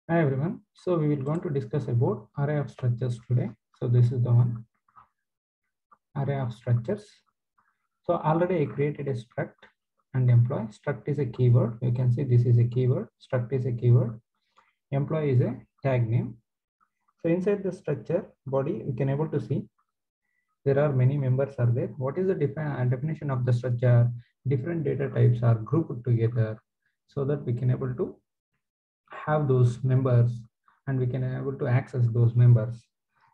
Hi everyone. So we will going to discuss about array of structures today. So this is the one array of structures. So already I created a struct and employee. Struct is a keyword. You can see this is a keyword. Struct is a keyword. Employee is a tag name. So inside the structure body, we can able to see there are many members are there. What is the definition of the structure? Different data types are grouped together so that we can able to have those members and we can able to access those members.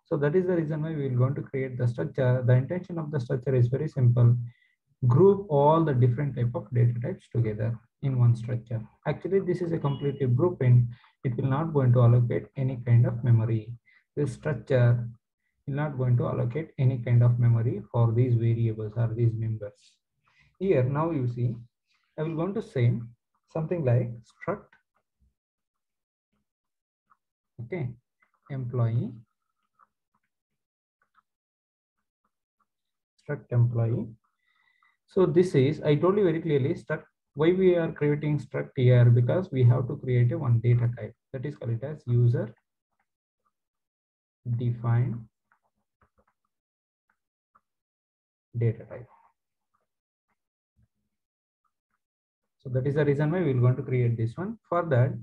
So that is the reason why we are going to create the structure. The intention of the structure is very simple. Group all the different type of data types together in one structure. Actually, this is a completely blueprint. It will not going to allocate any kind of memory. This structure will not going to allocate any kind of memory for these variables or these members. Here, now you see, I will going to say something like struct, okay, employee, struct employee. So this is, I told you very clearly, struct, why we are creating struct here, because we have to create a one data type that is called it as user defined data type. So that is the reason why we are going to create this one. For that,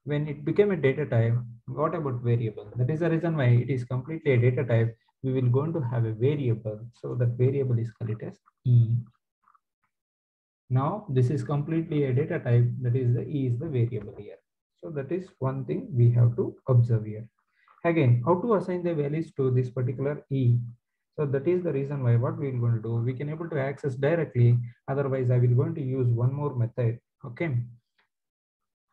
when it became a data type, what about variable? That is the reason why it is completely a data type. We will going to have a variable. So that variable is called it as E. Now this is completely a data type, that is the E is the variable here. So that is one thing we have to observe here. Again, how to assign the values to this particular E. So that is the reason why what we are going to do, we can able to access directly. Otherwise, I will going to use one more method. Okay.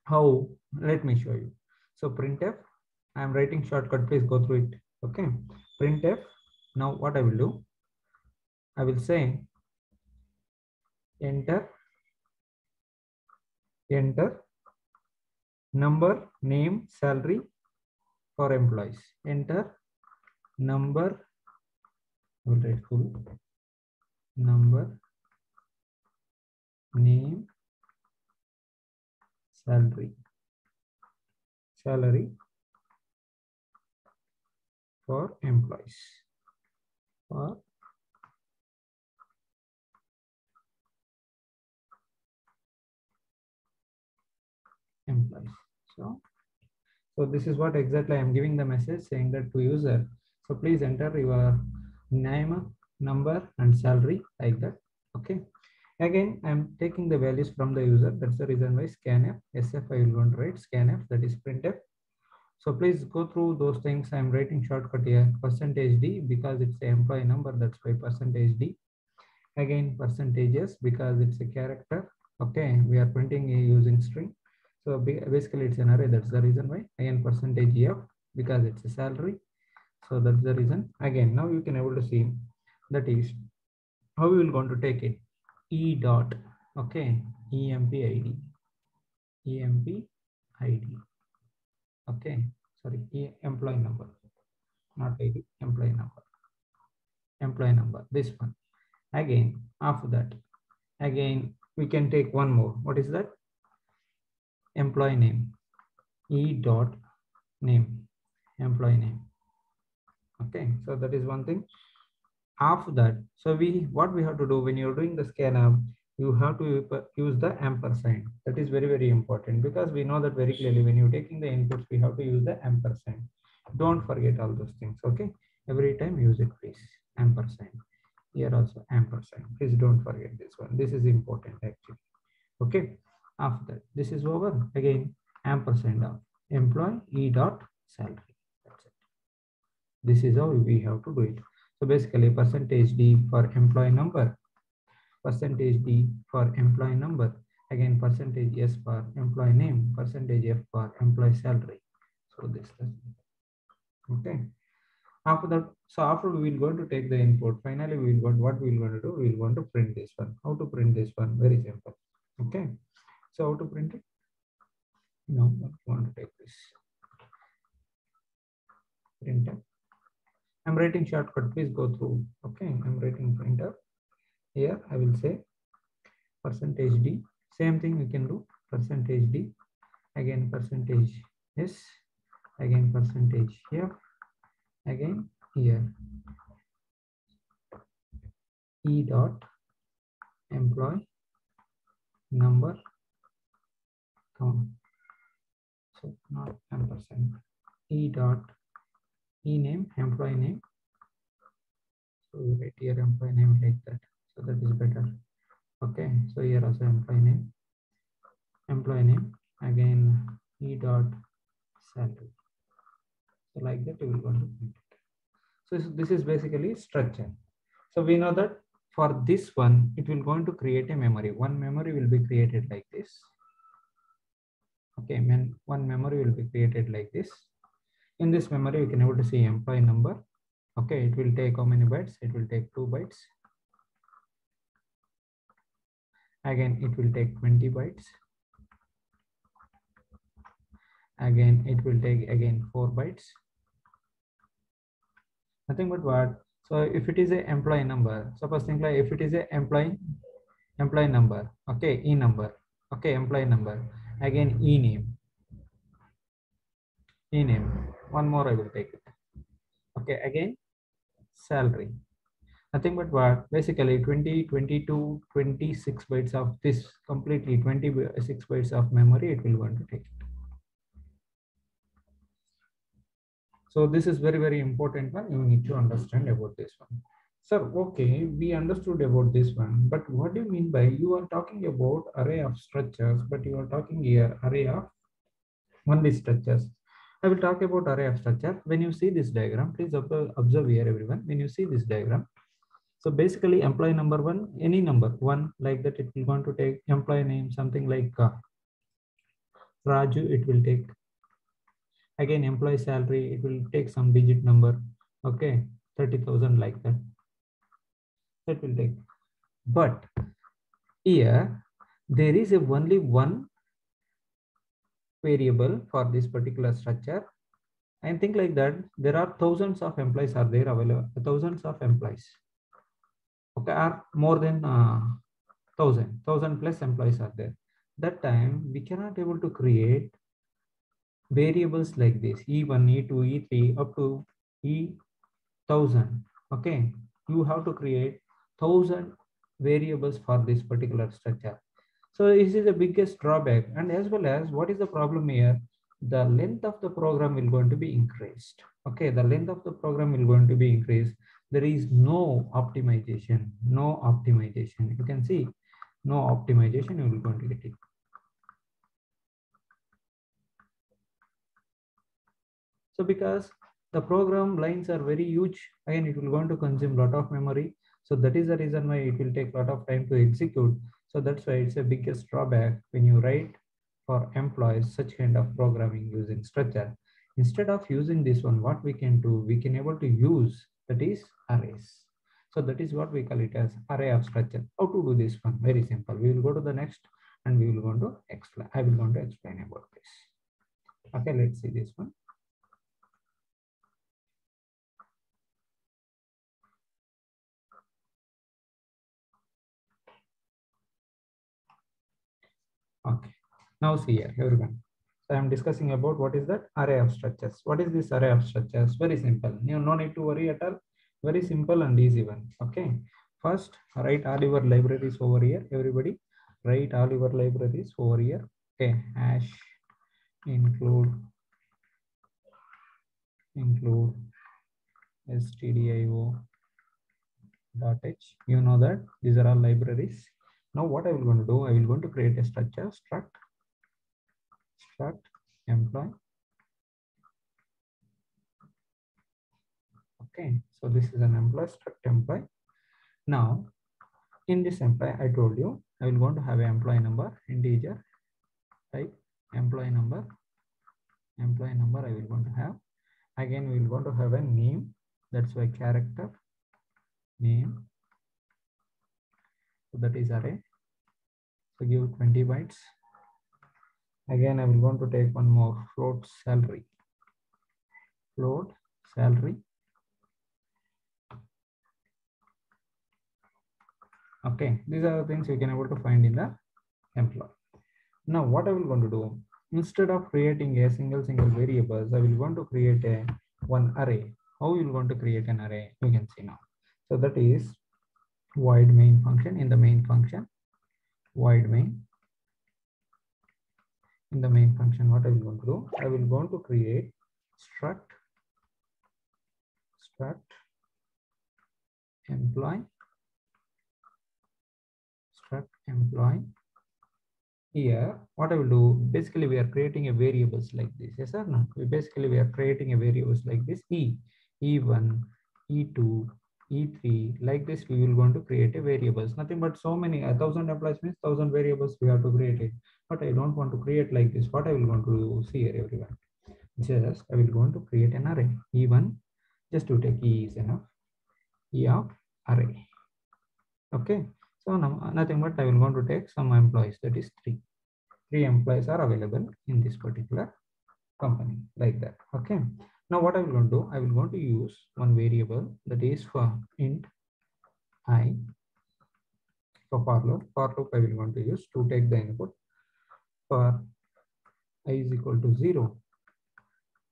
How? Let me show you. So printf, I am writing shortcut, please go through it. Okay. Printf. Now what I will do, I will say enter number, name, salary for employees. Enter number, I will write full number, name, salary for employees. For employees. So this is what exactly I am giving the message saying that to user. So please enter your name, number, and salary like that. Okay. Again, I'm taking the values from the user. That's the reason why scanf, SF I will want to write scanf, that is printf. So please go through those things. I'm writing shortcut here, percentage D because it's the employee number. That's why percentage D. Again, percentages because it's a character. Okay, we are printing using string. So basically it's an array. That's the reason why. Again, percentage F because it's a salary. So that's the reason. Again, now you can able to see that is how we will going to take it. E dot, okay, EMP ID, okay, sorry, employee number, not ID, employee number, this one. Again, after that, again, we can take one more. What is that? Employee name, E dot name, employee name. Okay, so that is one thing. After that, so what we have to do when you're doing the scanf, you have to use the ampersand. That is very, very important because we know that very clearly when you're taking the inputs, we have to use the ampersand. Don't forget all those things. Okay, every time use it, please. Ampersand. Here also ampersand. Please don't forget this one. This is important actually. Okay. After that, this is over. Again, ampersand of employee E dot salary. That's it. This is how we have to do it. So basically percentage D for employee number, percentage D for employee number, again percentage S for employee name, percentage F for employee salary. So this is okay. After that, so after we will going to take the input. Finally, we will go what we will going to do. We will going to print this one. How to print this one? Very simple. Okay. So how to print it? No, I want to take this printer. I'm writing shortcut. Please go through. Okay, I'm writing printer. Here I will say percentage D. Same thing we can do. Percentage D. Again percentage Yes, again percentage here, again here, E dot employee number count. So not ampersand. E dot E name, employee name. So we write here employee name like that. So that is better. Okay. So here also employee name, again E dot salary. So like that you will want to print it. So this is basically structure. So we know that for this one, it will going to create a memory. One memory will be created like this. Okay, one memory will be created like this. In this memory, you can able to see employee number. Okay, it will take how many bytes? It will take 2 bytes. Again, it will take 20 bytes. Again, it will take again 4 bytes. Nothing but what? So if it is a employee number, suppose think like if it is a employee number, okay, E number, okay, employee number, again E name, one more I will take it. Okay, again salary. Nothing but what? Basically 20, 22, 26 bytes of this completely 26 bytes of memory it will want to take. So this is very, very important one. You need to understand about this one. Sir, okay, we understood about this one, but what do you mean by you are talking about array of structures, but you are talking here array of only structures. I will talk about array of structure. When you see this diagram, please observe here everyone. When you see this diagram, so basically employee number one, any number one like that, it will going to take employee name, something like Raju, it will take. Again, employee salary, it will take some digit number. Okay, 30,000 like that. That will take. But here, there is only one variable for this particular structure. And think like that, there are thousands of employees are there available, thousands of employees. Okay, are more than 1,000 plus employees are there. That time, we cannot able to create variables like this, E1, E2, E3, up to E1000. Okay, you have to create 1,000 variables for this particular structure. So this is the biggest drawback. And as well as what is the problem here? The length of the program will going to be increased. Okay, the length of the program will going to be increased. There is no optimization, no optimization. You can see no optimization, you will going to get it. So because the program lines are very huge, again, it will going to consume a lot of memory. So that is the reason why it will take a lot of time to execute. So that's why it's a biggest drawback when you write for employees such kind of programming using structure. Instead of using this one, what we can do, we can able to use that is arrays. So that is what we call it as array of structure. How to do this one? Very simple. We will go to the next and we will going to explain. I will going to explain about this. Okay, let's see this one. Okay, now see here, everyone. So I am discussing about what is that array of structures. What is this array of structures? Very simple. You no need to worry at all. Very simple and easy one. Okay. First, write all your libraries over here. Everybody, write all your libraries over here. Okay. Hash include stdio.h. You know that these are all libraries. Now what I will going to do? I will going to create a structure struct employee. Okay, so this is an employee struct employee. Now in this employee, I told you I will going to have an employee number integer, type employee number I will going to have. Again, we will going to have a name, that's why character name. So that is array. So give 20 bytes. Again, I will going to take one more float salary. Okay, these are the things you can able to find in the employee. Now what I will going to do, instead of creating a single variables, I will going to create a one array. How you will going to create an array? You can see now. So that is void main function. In the main function, void main. In the main function, what I will going to do? I will going to create struct employee, struct employee. Here, what I will do, basically we are creating a variables like this. Yes or no? We are creating a variables like this, E1, E2, E3, like this we will going to create a variables. Nothing but so many, 1,000 employees means 1,000 variables we have to create it. But I don't want to create like this. What I will going to see here, everyone? Just I will going to create an array. E1, just to take E is enough. E of array. Okay. So now nothing but I will going to take some employees, that is 3. 3 employees are available in this particular company, like that. Okay. Now what I will going to do, I will going to use one variable, that is for int I. For loop I will going to use to take the input for I is equal to 0.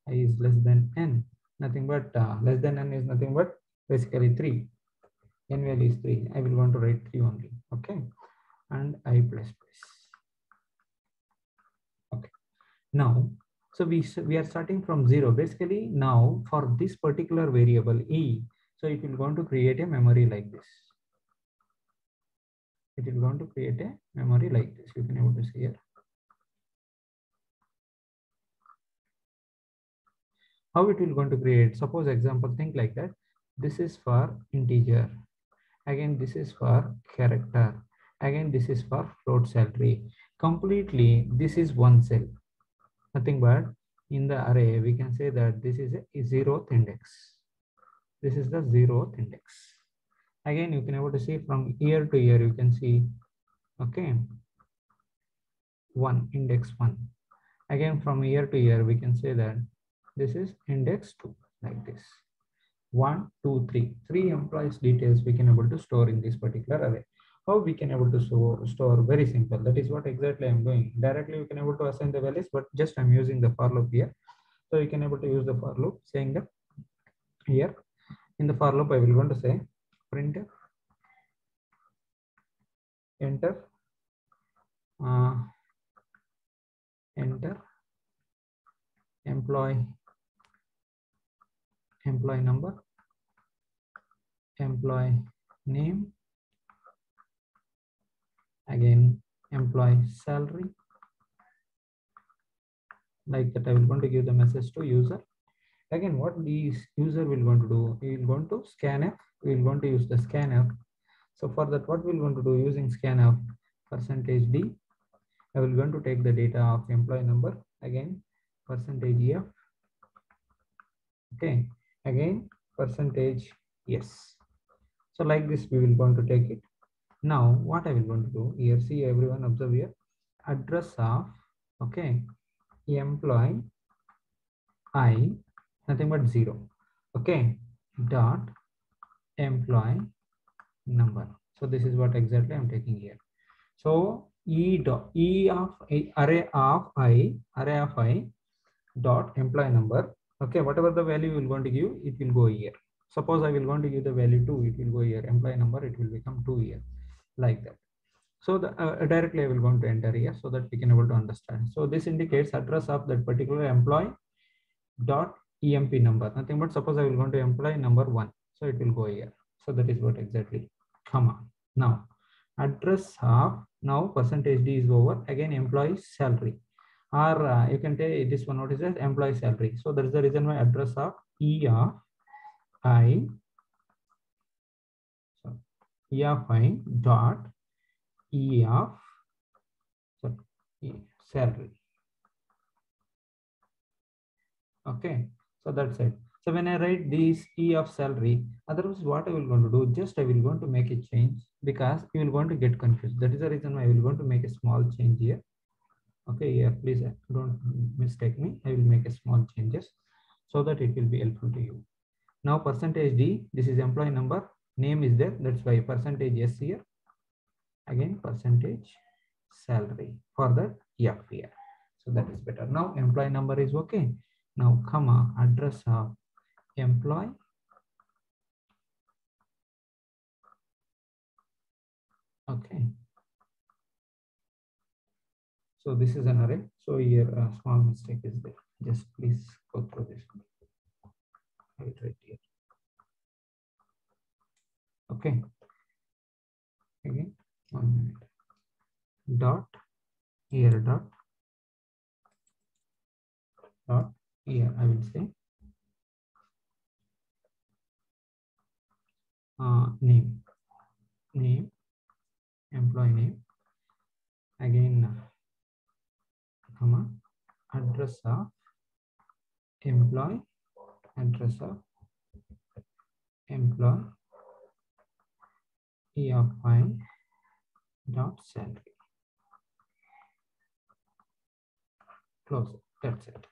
I is less than n. Nothing but less than n is nothing but basically 3. N value is 3. I will going to write 3 only. Okay. And I plus plus. Okay. Now, so we are starting from 0. Basically, now for this particular variable E, so it will going to create a memory like this. It will going to create a memory like this. You can able to see here. How it will going to create? Suppose example, think like that. This is for integer. Again, this is for character. Again, this is for float salary. Completely, this is one cell. Nothing but in the array, we can say that this is a 0th index. This is the 0th index. Again, you can able to see from year to year, you can see, okay, 1, index 1. Again, from year to year, we can say that this is index 2, like this. 1, 2, 3. 3 employees details we can able to store in this particular array. How we can able to store? Very simple. That is what exactly I'm doing. Directly you can able to assign the values, but just I'm using the for loop here. So you can able to use the for loop, saying that here in the for loop I will going to say printf enter employee number, employee name, again employee salary, like that. I will going to give the message to user. Again, what these user will going to do, we will going to scanf. We will going to use the scanf. So for that, what we will going to do, using scanf %d, I will going to take the data of employee number, again %f, okay, again %yes. So like this we will going to take it. Now what I will going to do here, see everyone, observe here, address of, okay, employee I, nothing but 0, okay, dot employee number. So this is what exactly I'm taking here. So e of array of I dot employee number, okay, whatever the value you will going to give, it will go here. Suppose I will going to give the value 2, it will go here. Employee number, it will become 2 here, like that. So the directly I will going to enter here, so that we can able to understand. So this indicates address of that particular employee dot emp number, nothing but suppose I will go to employee number 1, so it will go here. So that is what exactly, comma. Now address of, now %d is over, again employee salary, or you can take this one, what is that, employee salary. So that is the reason why address of e of I dot e of salary. Okay, so that's it. So when I write this E of salary, otherwise what I will going to do, just I will going to make a change, because you will going to get confused. That is the reason why I will going to make a small change here. Okay, yeah, please don't mistake me. I will make a small changes so that it will be helpful to you. Now %d, this is employee number, name is there, that's why %s here. Again %salary for that F here. So that is better. Now employee number is okay. Now comma address of employee. Okay. So this is an array. So here a small mistake is there. Just please go through this one. Right here. Okay. Again, 1 minute. Dot here dot here I will say name employee name, again comma address of employee EFI dot salary. Close it. That's it.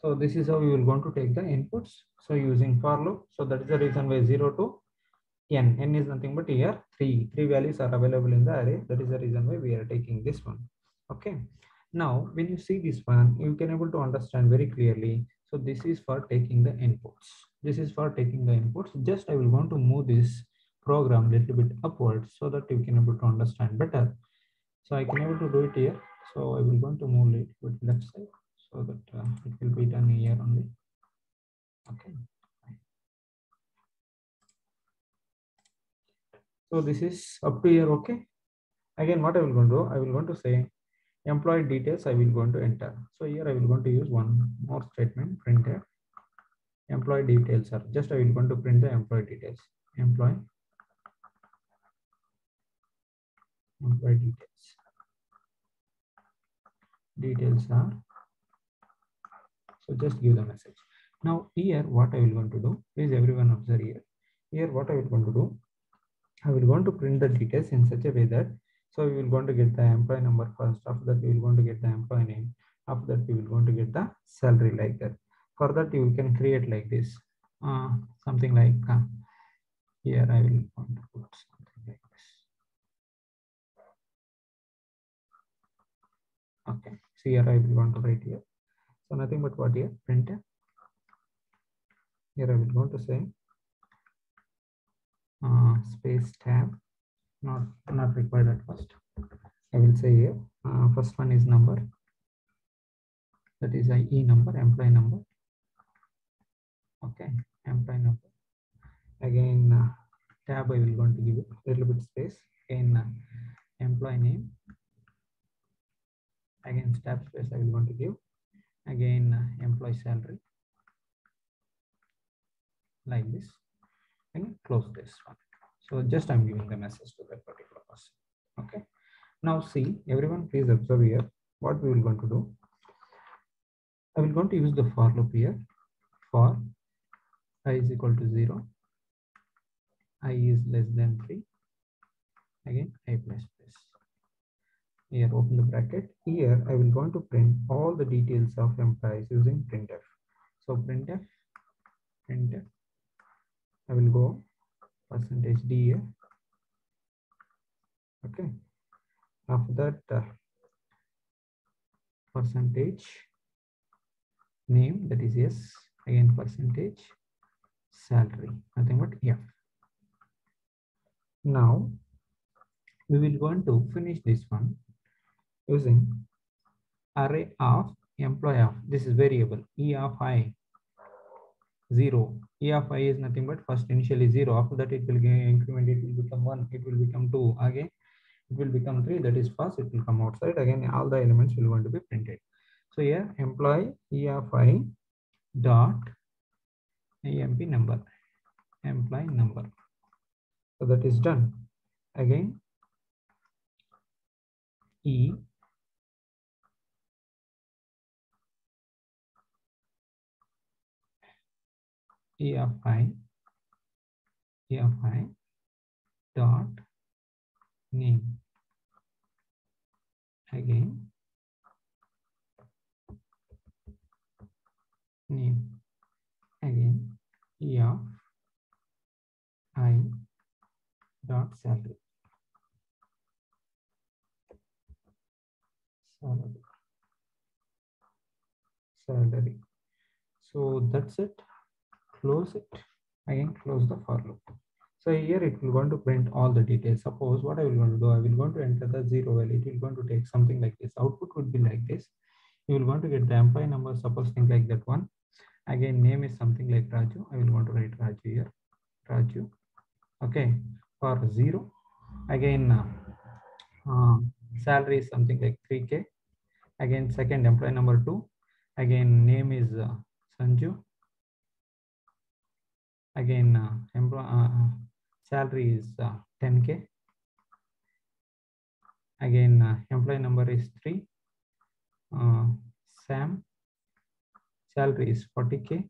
So this is how you will going to take the inputs. So using for loop. So that is the reason why 0 to n. N is nothing but here 3 values are available in the array. That is the reason why we are taking this one. Okay. Now when you see this one, you can able to understand very clearly. So this is for taking the inputs. Just I will want to move this program a little bit upwards so that you can able to understand better. So I can able to do it here. So I will going to move it with left side so that it will be done here only. Okay. So this is up to here. Okay. Again, what I will going to do, I will going to say employee details. I will going to enter. So here I will going to use one more statement, printed employee details are just I will going to print the employee details. Employee details are, so just give the message. Now here what I will going to do, please everyone observe here. Here what I will going to do, I will going to print the details in such a way that, so we will going to get the employee number first, after that we will going to get the employee name, after that we will going to get the salary, like that. For that you can create like this, something like here I will want to put something like this. Okay, so here I will want to write here. So nothing but what here, print. Here I will going to say space tab, not required at first. I will say here first one is number, that is IE number, employee number. Okay, employee number. Again tab I will going to give it a little bit space. In employee name, again tab space I will going to give. Again employee salary, like this, and close this one. So just I'm giving the message to that particular person. Okay. Now see, everyone please observe here what we will going to do. I will going to use the for loop here. For I is equal to 0, I is less than 3, again I plus plus. Here open the bracket. Here I will going to print all the details of employees using printf. So printf, I will go percentage %d here. Okay. After that percentage name, that is yes, again percentage salary, nothing but F. Now we will going to finish this one using array of employee of, this is variable E of I 0. E of I is nothing but first initially 0, after that it will increment, it will become 1, it will become 2, again it will become 3, that is first it will come outside, again all the elements will going to be printed. So here employee E of I dot emp number, employee number. So that is done. Again E of I dot name, again name, again E of I dot salary. salary. So that's it. Close it. Again, close the for loop. So here it will going to print all the details. Suppose what I will going to do, I will going to enter the 0 value. It will going to take something like this. Output would be like this. You will going to get the employee number. Suppose think like that one. Again, name is something like Raju. I will want to write Raju here. Raju. Okay. For 0. Again, salary is something like 3K. Again, second employee number 2. Again, name is Sanju. Again, salary is 10K. Again, employee number is 3. Sam. Salary is 40K.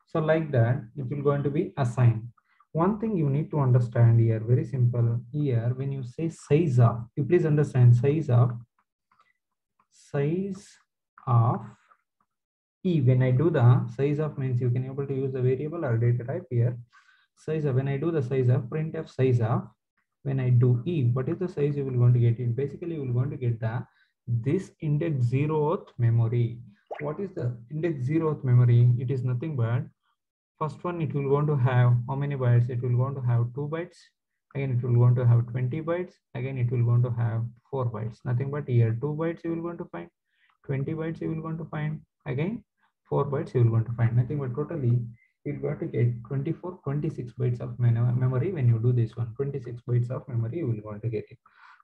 So like that, it will going to be assigned. One thing you need to understand here, very simple. Here, when you say size of, you please understand size of E. When I do the size of means you can able to use the variable or data type here. Size of, when I do the size of printf size of, when I do E, what is the size you will going to get it? Basically, you will going to get the this index 0th memory. What is the index 0th memory? It is nothing but first one, it will going to have how many bytes? It will going to have 2 bytes. Again, it will going to have 20 bytes. Again, it will going to have 4 bytes. Nothing but here 2 bytes you will going to find, 20 bytes you will going to find. Again, 4 bytes you will going to find. Nothing but totally you're going to get 24, 26 bytes of memory when you do this one. 26 bytes of memory you will going to get it.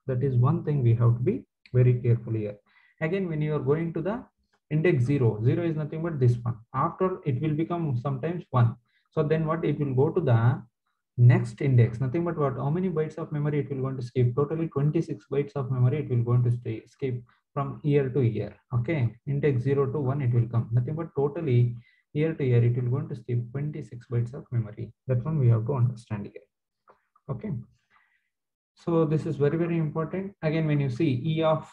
That is one thing we have to be very careful here. Again, when you are going to the index 0, 0 is nothing but this one. After it will become sometimes 1. So then what, it will go to the next index, nothing but what, how many bytes of memory it will going to skip? Totally 26 bytes of memory it will going to skip from year to year. Okay, index 0 to 1 it will come, nothing but totally year to year it will going to skip 26 bytes of memory. That one we have to understand here. Okay, so this is very, very important. Again, when you see E of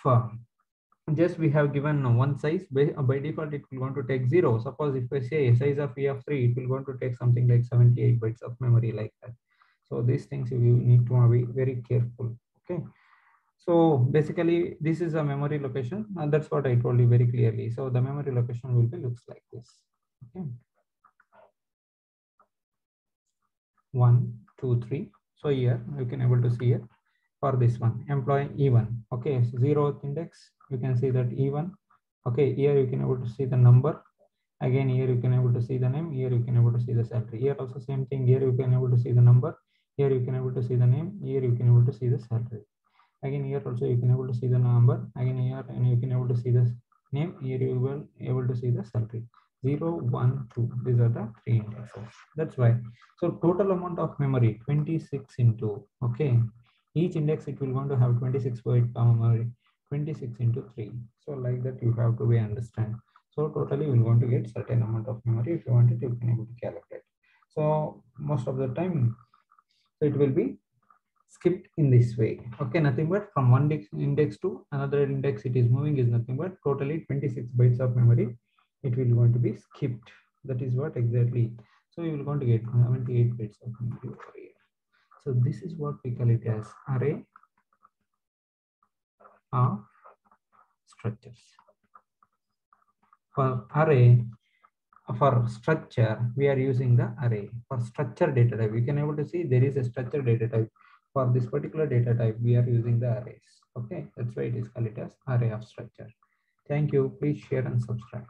just we have given one size, by default it will going to take 0. Suppose if I say size of E of 3, it will going to take something like 78 bytes of memory like that. So these things you need to be very careful. Okay, so basically this is a memory location, and that's what I told you very clearly. So the memory location will be looks like this. Okay, 1 2 3. So here you can able to see it for this one, employee E1. Okay, so 0th index, you can see that E1. Okay, here you can able to see the number. Again, here you can able to see the name. Here you can able to see the salary. Here also same thing. Here you can able to see the number. Here you can able to see the name. Here you can able to see the salary. Again, here also you can able to see the number. Again, here and you can able to see the name. Here you will able to see the salary. 0 1 2. These are the 3 indexes. That's why. So total amount of memory 26 into, okay, each index it will going to have 26 byte memory, 26 into 3. So like that you have to be understand. So totally we're going to get certain amount of memory. If you want it, you can able to calculate. So most of the time, so it will be skipped in this way. Okay, nothing but from one index to another index it is moving is nothing but totally 26 bytes of memory. It will going to be skipped. That is what exactly. So you will going to get 78 bytes of memory over here. So this is what we call it as array of structures. For array, for structure, we are using the array. For structure data type, we can able to see there is a structure data type. For this particular data type, we are using the arrays. Okay, that's why it is called it as array of structure. Thank you. Please share and subscribe.